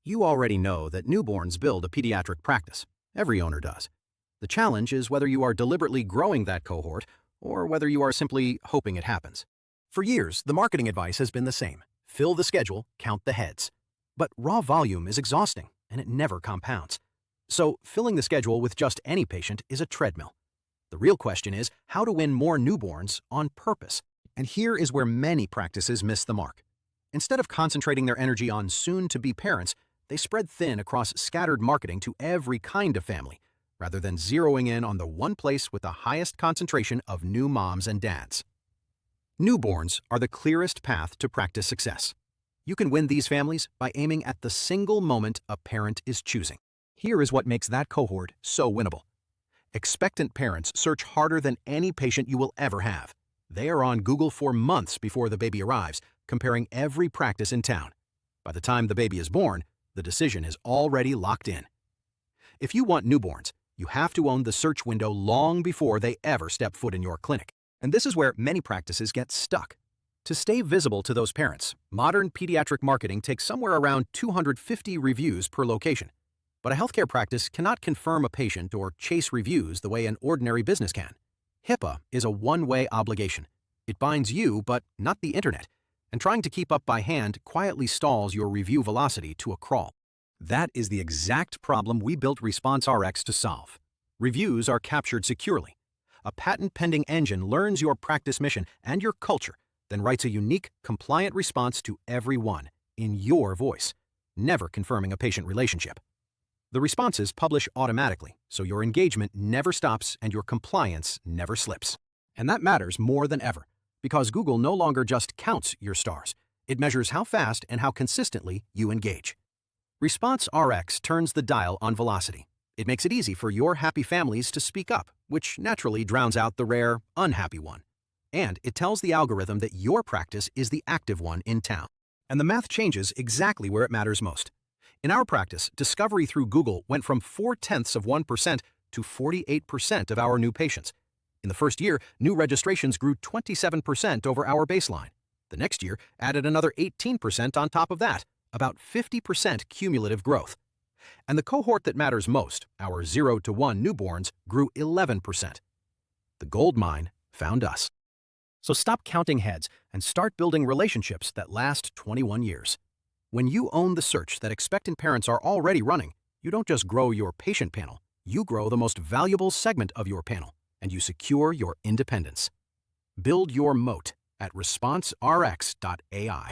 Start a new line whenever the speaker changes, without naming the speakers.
You already know that newborns build a pediatric practice. Every owner does. The challenge is whether you are deliberately growing that cohort or whether you are simply hoping it happens. For years, the marketing advice has been the same. Fill the schedule, count the heads. But raw volume is exhausting, and it never compounds. So, filling the schedule with just any patient is a treadmill. The real question is how to win more newborns on purpose. And here is where many practices miss the mark. Instead of concentrating their energy on soon-to-be parents, they spread thin across scattered marketing to every kind of family, rather than zeroing in on the one place with the highest concentration of new moms and dads. Newborns are the clearest path to practice success. You can win these families by aiming at the single moment a parent is choosing. Here is what makes that cohort so winnable. Expectant parents search harder than any patient you will ever have. They are on Google for months before the baby arrives, comparing every practice in town. By the time the baby is born, the decision is already locked in. If you want newborns, you have to own the search window long before they ever step foot in your clinic. And this is where many practices get stuck. To stay visible to those parents, modern pediatric marketing takes somewhere around 250 reviews per location. But a healthcare practice cannot confirm a patient or chase reviews the way an ordinary business can. HIPAA is a one-way obligation. It binds you, but not the internet. And trying to keep up by hand quietly stalls your review velocity to a crawl. That is the exact problem we built ResponseRx to solve. Reviews are captured securely. A patent-pending engine learns your practice mission and your culture, then writes a unique, compliant response to every one, in your voice, never confirming a patient relationship. The responses publish automatically, so your engagement never stops and your compliance never slips. And that matters more than ever, because Google no longer just counts your stars. It measures how fast and how consistently you engage. ResponseRx turns the dial on velocity. It makes it easy for your happy families to speak up, which naturally drowns out the rare, unhappy one. And it tells the algorithm that your practice is the active one in town. And the math changes exactly where it matters most. In our practice, discovery through Google went from 0.4% to 48% of our new patients. In the first year, new registrations grew 27% over our baseline. The next year added another 18% on top of that, about 50% cumulative growth. And the cohort that matters most, our 0 to 1 newborns, grew 11%. The Goldmine found us. So stop counting heads and start building relationships that last 21 years. When you own the search that expectant parents are already running, you don't just grow your patient panel, you grow the most valuable segment of your panel, and you secure your independence. Build your moat at ResponseRx.ai.